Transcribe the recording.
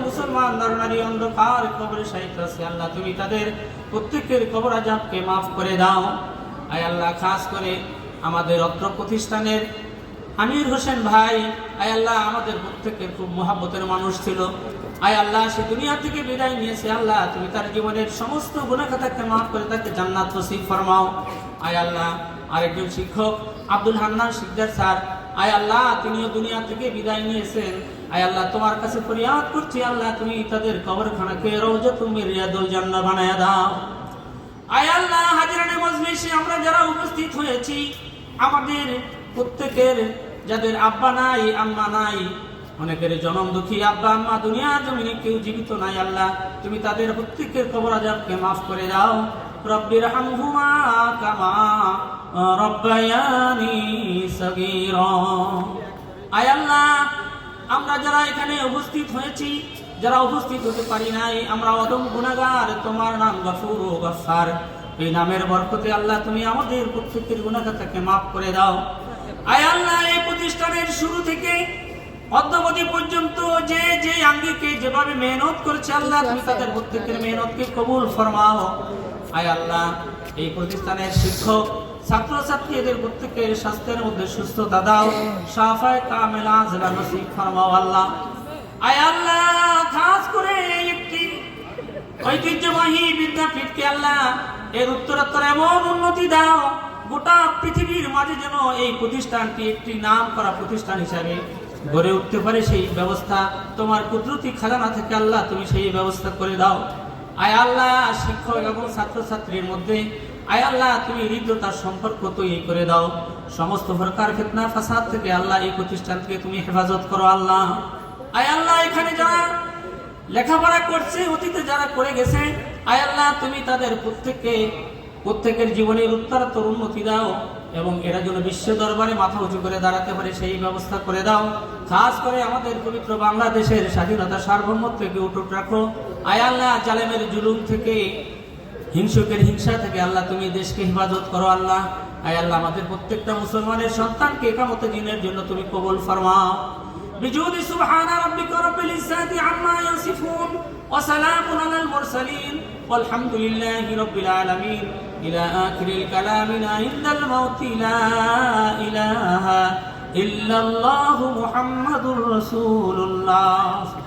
মুসলমান নরনারী অন্ধকার কবরে শায়িত আছে আল্লাহ তুমি তাদের প্রত্যেকের কবর আযাবকে মাফ করে দাও। আয় আল্লাহ, খাস করে আমাদের অত্র প্রতিষ্ঠানের আমির হোসেন ভাই, আয় আল্লাহ আমাদের প্রত্যেকের খুব মহব্বতের মানুষ ছিল। আয় আল্লাহ, সে দুনিয়া থেকে বিদায় নিয়েছে। আল্লাহ তুমি তার জীবনের সমস্ত গুনাহ খাতাকে মাফ করে তাকে জান্নাত নসিব ফরমাও। আয় আল্লাহ, আরেকজন শিক্ষক আব্দুল হান্নান শিকদার স্যার, আয় আল্লাহ তিনিও দুনিয়া থেকে বিদায় নিয়েছেন। আয় আল্লাহ, তোমার কাছে ফরিয়াদ করছি আল্লাহ তুমি তাদের কবরখানাকে রওজাতুম মিন রিয়াদুল জান্নাহ বানায়া দাও। আয় আল্লাহ, হাজিরানে মজলিসে আমরা যারা উপস্থিত হয়েছি, আমাদের প্রত্যেকের যাদের আব্বা নাই আম্মা নাই, অনেকের জনম দুঃখী আব্বা আম্মা দুনিয়ার জমিনে কেউ জীবিত নাই, আল্লাহ তুমি তাদের প্রত্যেকের কবর আযাবকে মাফ করে দাও। রব্বির হামহুমা কামা রব্বায়ানি সগীরা। আয় আল্লাহ, আমরা যারা এখানে উপস্থিত হয়েছি, যারা উপস্থিত হতে পারি নাই, আমরা অদম গুনাহগার, তোমার নাম গফুর ও গফফার, এই নামের বরকতে আল্লাহ তুমি আমাদের প্রত্যেকের গুনাহ খাতাকে মাফ করে দাও। আয় আল্লাহ, এই প্রতিষ্ঠানের শুরু থেকে অদ্যাবধি পর্যন্ত যে যে আঙ্গিকে যেভাবে মেহনত করেছে আল্লাহ তুমি তাদের প্রত্যেকের মেহনতকে কবুল ফরমাও। আয় আল্লাহ, এই প্রতিষ্ঠানের শিক্ষক ছাত্রছাত্রী এদের প্রত্যেকের স্বাস্থ্যের মধ্যে সুস্থতা দাও, শাফায়ে কামেলা আজলা নসিব ফরমাও আল্লাহ। আয় আল্লাহ, খাস করে একটি ঐতিহ্যবাহী বিদ্যাপীঠকে আল্লাহ এর উত্তরোত্তর এমন উন্নতি দাও, গোটা পৃথিবীর মাঝে যেন এই প্রতিষ্ঠানটি একটি নাম করা প্রতিষ্ঠান হিসাবে গড়ে উঠতে পারে, সেই ব্যবস্থা তোমার কুদরতি খাজানা থেকে আল্লাহ তুমি সেই ব্যবস্থা করে দাও। আয় আল্লাহ, শিক্ষক এবং ছাত্রছাত্রীর মধ্যে আয় আল্লাহ তুমি হৃদ্যতার সম্পর্ক তৈরি করে দাও। সমস্ত প্রকার ফিতনা ফাসাদ থেকে আল্লাহ এই প্রতিষ্ঠানকে তুমি হেফাজত করো আল্লাহ। আয় আল্লাহ, এখানে যারা লেখাপড়া করছে, অতীতে যারা করে গেছে, আয় আল্লাহ তুমি তাদের প্রত্যেকের জীবনের উত্তরোত্তর উন্নতি দাও এবং এরা যেন বিশ্ব দরবারে মাথা উঁচু করে দাঁড়াতে পারে সেই ব্যবস্থা করে দাও। খাস করে আমাদের পবিত্র বাংলাদেশের স্বাধীনতা সার্বভৌমত্বকে অটুট রাখো। আয় আল্লাহ, জালেমের জুলুম থেকে, হিংসুকের হিংসা থেকে আল্লাহ তুমি দেশকে হেফাজত করো আল্লাহ। আয় আল্লাহ, আমাদের প্রত্যেকটা মুসলমানের সন্তানকে ইকামতে দ্বীনের জন্য তুমি কবুল ফরমাও। বিজুদি সুবহানা রাব্বিকা রাব্বিল ইজ্জাতি আম্মা ইয়াসিফুন ওয়া সালামুন আলাল মুরসালিন ওয়ালহামদুলিল্লাহি রাব্বিল আলামিন। ইলা আখিরিল কালামিনা ইনদাল মাউতি লা ইলাহা ইল্লাল্লাহু মুহাম্মাদুর রাসূলুল্লাহ।